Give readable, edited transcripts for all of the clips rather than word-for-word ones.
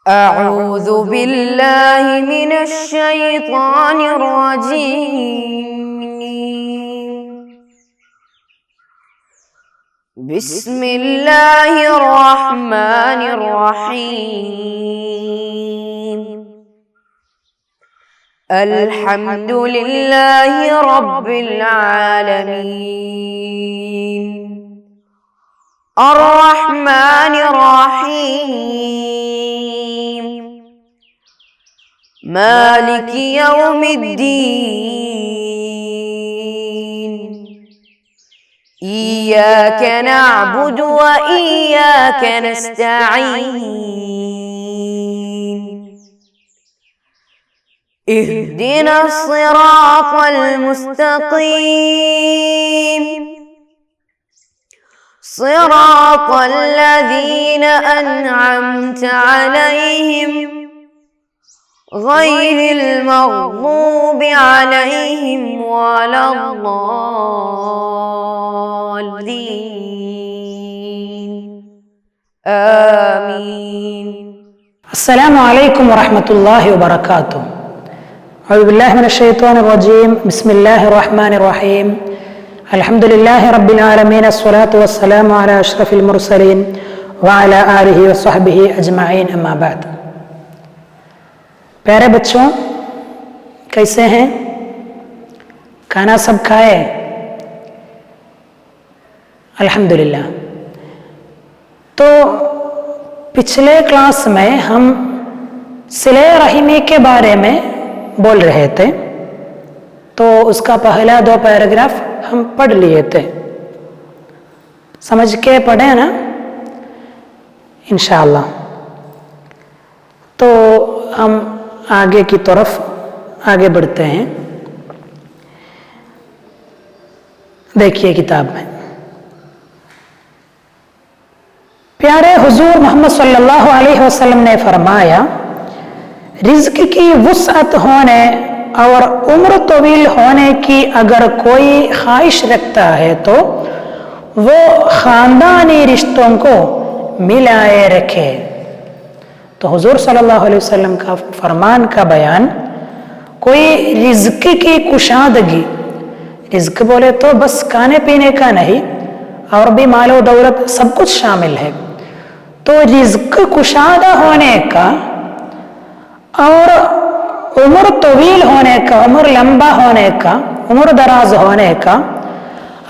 أعوذ بالله من الشيطان الرجيم. بسم الله الرحمن الرحيم. الحمد لله رب العالمين. الرحمن الرحيم. مالك يوم الدين. إياك نعبد وإياك نستعين. اهدنا الصراط المستقيم. صراط الذين أنعمت عليهم غير المغضوب عليهم ولا الضالين. آمين. السلام عليكم ورحمة الله وبركاته. أعوذ بالله من الشيطان الرجيم. بسم الله الرحمن الرحيم. الحمد لله رب العالمين. الصلاة والسلام على أشرف المرسلين وعلى آله وصحبه أجمعين. أما بعد. प्यारे बच्चों, कैसे हैं? खाना सब खाए? अल्हम्दुलिल्लाह। तो पिछले क्लास में हम सिले रहीमी के बारे में बोल रहे थे, तो उसका पहला 2 पैराग्राफ हम पढ़ लिए थे। समझ के पढ़े ना इंशाअल्लाह। तो हम आगे की तरफ आगे बढ़ते हैं। देखिए किताब में, प्यारे हुजूर मोहम्मद सल्लल्लाहु अलैहि वसल्लम ने फरमाया, रिज़्क की वुसअत होने और उम्र तवील होने की अगर कोई ख्वाहिश रखता है तो वो ख़ानदानी रिश्तों को मिलाए रखे। तो हुजूर सल्लल्लाहु अलैहि वसल्लम का फरमान का बयान, कोई रिज़्क की कुशादगी, रिज़्क बोले तो बस खाने पीने का नहीं, और भी मालो दौलत सब कुछ शामिल है। तो रिज़्क कुशादा होने का और उम्र तवील होने का, उम्र लंबा होने का, उम्र दराज होने का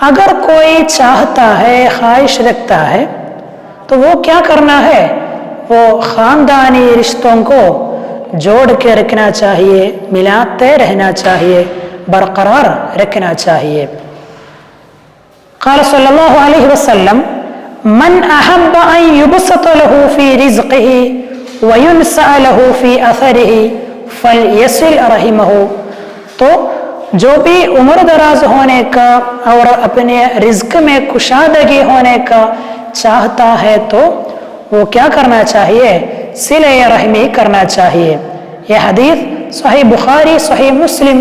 अगर कोई चाहता है, ख्वाहिश रखता है, तो वो क्या करना है? वो ख़ानदानी रिश्तों को जोड़ के रखना चाहिए, मिलाते रहना चाहिए, बरकरार रखना चाहिए। क़ाल सल्लल्लाहु अलैहि वसल्लम, मन अहब्ब अन युबसत लहू फी रिज़्क़िही व युनसा लहू फी अथरिही फलयसिल रहिमहू। तो जो भी उम्र दराज होने का और अपने रिज़्क में कुशादगी होने का चाहता है, तो वो क्या करना चाहिए? सिले रहमी करना चाहिए। यह हदीस सही बुखारी, सही मुस्लिम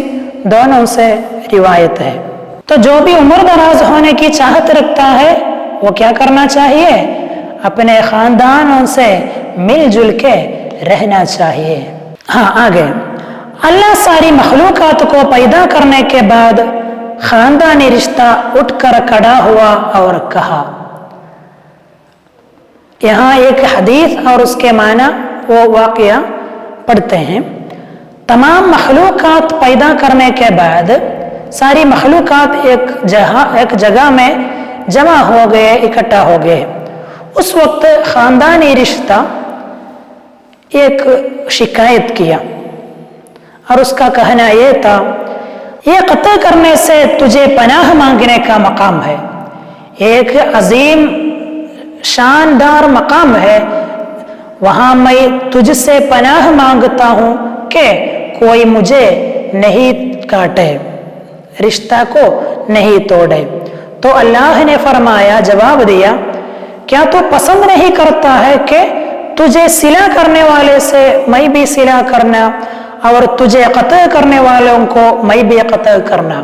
दोनों से रिवायत है। तो जो भी उम्र दराज होने की चाहत रखता है, वो क्या करना चाहिए? अपने ख़ानदानों से मिलजुल के रहना चाहिए। हाँ, आगे अल्लाह सारी मखलूकात को पैदा करने के बाद ख़ानदानी रिश्ता उठकर खड़ा हुआ और कहा। यहाँ एक हदीस और उसके माना वो वाक़या पढ़ते हैं। तमाम मखलूकात पैदा करने के बाद सारी मखलूकात एक जगह में जमा हो गए, इकट्ठा हो गए। उस वक्त ख़ानदानी रिश्ता एक शिकायत किया और उसका कहना यह था, ये कत्ल करने से तुझे पनाह मांगने का मकाम है। एक अजीम शानदार मकाम है, वहाँ मैं तुझसे पनाह मांगता हूँ कि कोई मुझे नहीं काटे, रिश्ता को नहीं तोड़े। तो अल्लाह ने फरमाया, जवाब दिया, क्या तू पसंद नहीं करता है कि तुझे सिला करने वाले से मैं भी सिला करना और तुझे कत्ल करने वालों को मैं भी कत्ल करना?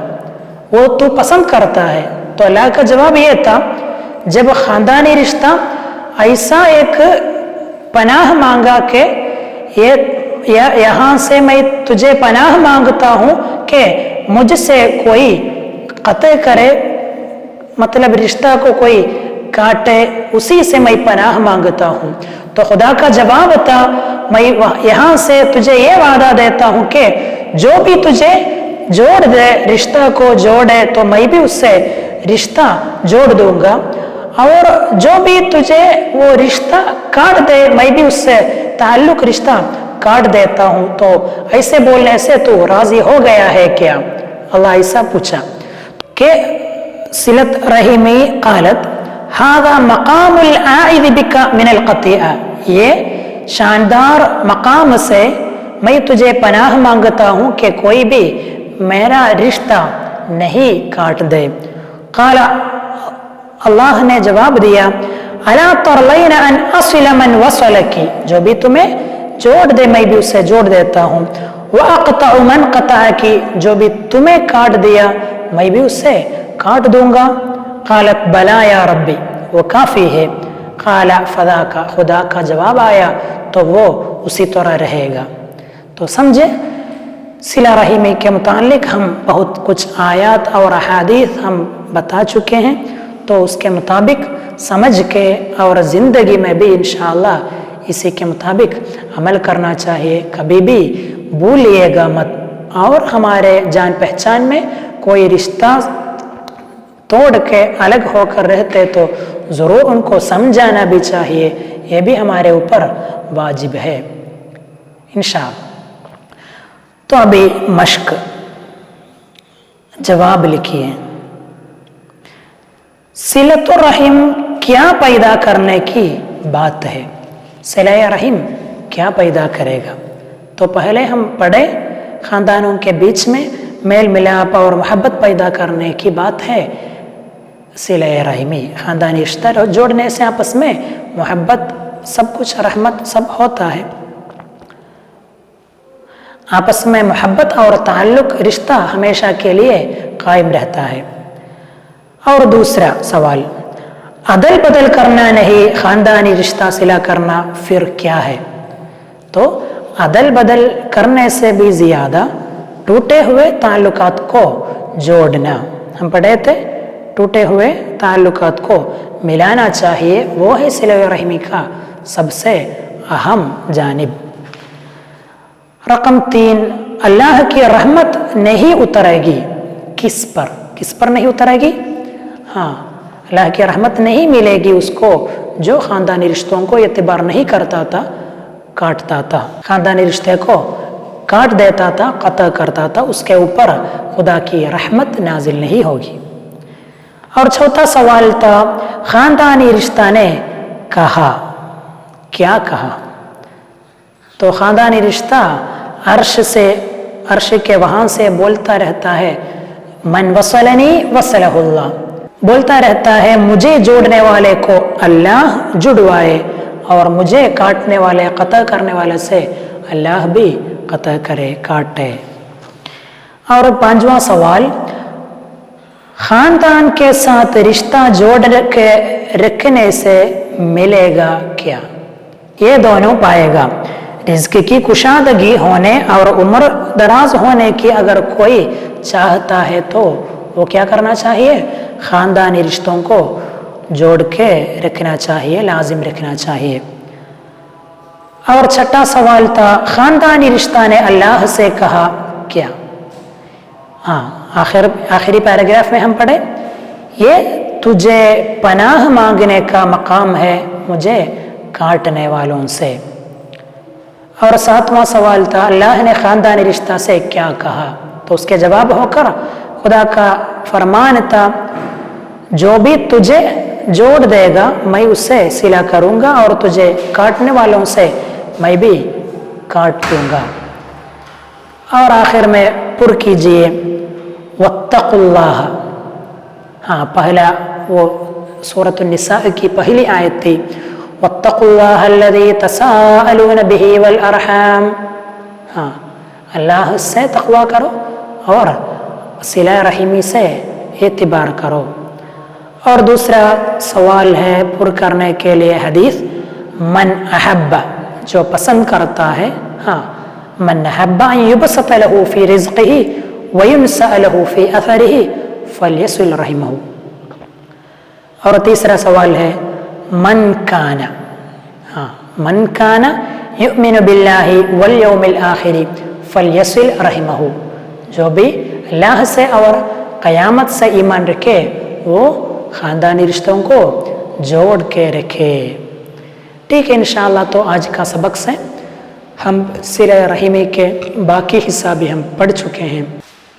वो तू पसंद करता है। तो अल्लाह का जवाब ये था, जब ख़ानदानी रिश्ता ऐसा एक पनाह मांगा कि यहाँ से मैं तुझे पनाह मांगता हूँ कि मुझसे कोई कत्ल करे, मतलब रिश्ता को कोई काटे, उसी से मैं पनाह मांगता हूँ। तो खुदा का जवाब था, मैं यहाँ से तुझे ये वादा देता हूँ कि जो भी तुझे जोड़ दे, रिश्ता को जोड़े, तो मैं भी उससे रिश्ता जोड़ दूंगा, और जो भी तुझे वो रिश्ता काट दे, मैं भी उससे ताल्लुक रिश्ता काट देता हूँ। तो ऐसे बोलने से तो राजी हो गया है क्या? अल्लाह ऐसा पूछा कि सिलत रहीमी कालत हादा मकामुल आइद बिका मिनल क़तिआ, ये शानदार मकाम से मैं तुझे पनाह मांगता हूँ कि कोई भी मेरा रिश्ता नहीं काट दे। काला, अल्लाह ने जवाब दिया, अला तरलैन अन असिल मन वसलकी, जो भी तुम्हें जोड़ दे मैं भी उससे जोड़ देता हूँ। व अक़तअ मन क़तअकी, जो भी तुम्हें काट दिया मैं भी उससे काट दूंगा। कालत बला या रब्बी, वो काफ़ी है। काला फदा का, खुदा का जवाब आया तो वो उसी तरह रहेगा। तो समझे, सिला रहीमी के मुतालिक हम बहुत कुछ आयात और अहादीस हम बता चुके हैं, तो उसके मुताबिक समझ के और ज़िंदगी में भी इंशाअल्लाह इसी के मुताबिक अमल करना चाहिए। कभी भी भूलिएगा मत, और हमारे जान पहचान में कोई रिश्ता तोड़ के अलग होकर रहते तो ज़रूर उनको समझाना भी चाहिए, ये भी हमारे ऊपर वाजिब है इंशाअल्लाह। तो अभी मश्क, जवाब लिखिए। सिलतुर रहीम क्या पैदा करने की बात है? सिला रहीम क्या पैदा करेगा? तो पहले हम पढ़े, ख़ानदानों के बीच में मेल मिलाप और मोहब्बत पैदा करने की बात है सिला रहीमी। ख़ानदानी रिश्ता जोड़ने से आपस में मोहब्बत, सब कुछ, रहमत सब होता है। आपस में मोहब्बत और ताल्लुक, रिश्ता हमेशा के लिए कायम रहता है। और दूसरा सवाल, अदल बदल करना नहीं, ख़ानदानी रिश्ता सिला करना फिर क्या है? तो अदल बदल करने से भी ज़्यादा टूटे हुए ताल्लुकात को जोड़ना, हम पढ़े थे, टूटे हुए ताल्लुकात को मिलाना चाहिए, वो है सिला रहमी का सबसे अहम जानिब। रकम 3, अल्लाह की रहमत नहीं उतरेगी किस पर? किस पर नहीं उतरेगी? हाँ, अल्लाह की रहमत नहीं मिलेगी उसको जो ख़ानदानी रिश्तों को एतबार नहीं करता था, काटता था, ख़ानदानी रिश्ते को काट देता था, क़त्ल करता था, उसके ऊपर खुदा की रहमत नाजिल नहीं होगी। और चौथा सवाल था, ख़ानदानी रिश्ता ने कहा, क्या कहा? तो ख़ानदानी रिश्ता अर्श से, अर्श के वहाँ से बोलता रहता है, मन वसलनी वसलहुल्लाह, बोलता रहता है मुझे जोड़ने वाले को अल्लाह जुड़वाए, और मुझे काटने वाले, क़त्ल करने वाले से अल्लाह भी क़त्ल करे, काटे। और 5वां सवाल, ख़ानदान के साथ रिश्ता जोड़ के रखने से मिलेगा क्या? ये दोनों पाएगा। रिज़्क़ की कुशादगी होने और उम्र दराज होने की अगर कोई चाहता है तो वो क्या करना चाहिए? ख़ानदानी रिश्तों को जोड़ के रखना चाहिए, लाजिम रखना चाहिए। और 6वां सवाल था, ख़ानदानी रिश्ता ने अल्लाह से कहा क्या? हाँ, आखिरी पैराग्राफ में हम पढ़े, ये तुझे पनाह मांगने का मकाम है मुझे काटने वालों से। और 7वां सवाल था, अल्लाह ने ख़ानदानी रिश्ता से क्या कहा? तो उसके जवाब होकर खुदा का फरमान था, जो भी तुझे जोड़ देगा मैं उससे सिला करूँगा, और तुझे काटने वालों से मैं भी काट दूँगा। और आखिर में पुर कीजिए, वत्तकुल्लाह। हाँ, पहला वो सूरत निसा की पहली आयत थी, वत्तकुल्लाह अल्लज़ी तसाअलून बिही वल अरहम। हाँ, अल्लाह से तक़वा करो और सिला रहीमी से एतबार करो। और दूसरा सवाल है पुर करने के लिए हदीस, मन अहब्बा, جو پسند کرتا ہے. ہاں من احب ان یبسط له فی رزقه وینسأ له فی اثره فلیصل رحمه. اور تیسرا سوال ہے من کان، ہاں من کان یؤمن باللہ والیوم الآخر فلیصل رحمہ. جو بھی اللہ سے اور قیامت سے ایمان رکھے وہ خاندانی رشتوں کو جوڑ کے رکھے. ٹھیک ہے، انشاءاللہ تو آج کا سبق سے ہم صلہ رحمی کے باقی حصہ بھی ہم پڑھ چکے ہیں.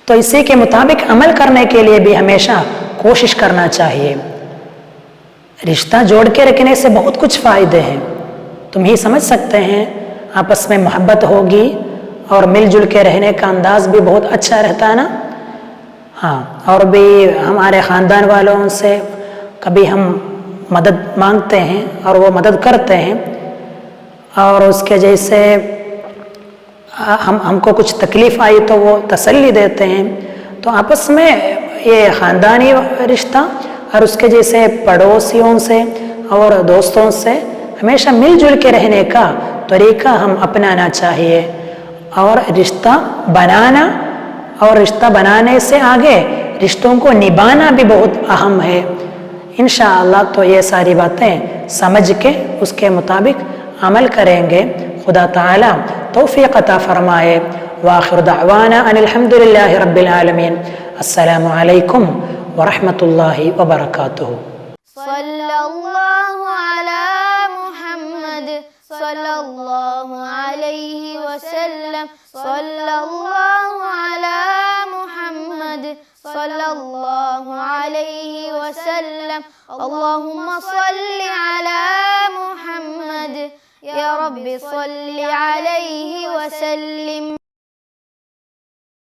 تو اسی کے مطابق عمل کرنے کے لیے بھی ہمیشہ کوشش کرنا چاہیے. رشتہ جوڑ کے رکھنے سے بہت کچھ فائدے ہیں. تم ہی سمجھ سکتے ہیں، آپس میں محبت ہوگی اور مل جل کے رہنے کا انداز بھی بہت اچھا رہتا ہے نا. ہاں، اور بھی ہمارے خاندان والوں سے کبھی ہم مدد مانگتے ہیں اور وہ مدد کرتے ہیں، اور اس کے جیسے ہم کو کچھ تکلیف آئی تو وہ تسلی دیتے ہیں. تو آپس میں یہ خاندانی رشتہ اور اس کے جیسے پڑوسیوں سے اور دوستوں سے ہمیشہ مل جل کے رہنے کا طریقہ ہم اپنانا چاہیے. اور رشتہ بنانا اور رشتہ بنانے سے آگے رشتوں کو نبھانا بھی بہت اہم ہے. انشاءاللہ تو یہ ساری باتیں سمجھ کے اس کے مطابق عمل کریں گے. خدا تعالی توفیق عطا فرمائے. وآخر دعوانا ان الحمدللہ رب العالمین. السلام علیکم ورحمۃ اللہ وبرکاتہ. صلی اللہ علی محمد صلی اللہ علیہ وسلم. صلی اللہ علی محمد صلی اللہ علیہ وسلم. اللہم صلی علی محمد یا رب صلی علیہ وسلم.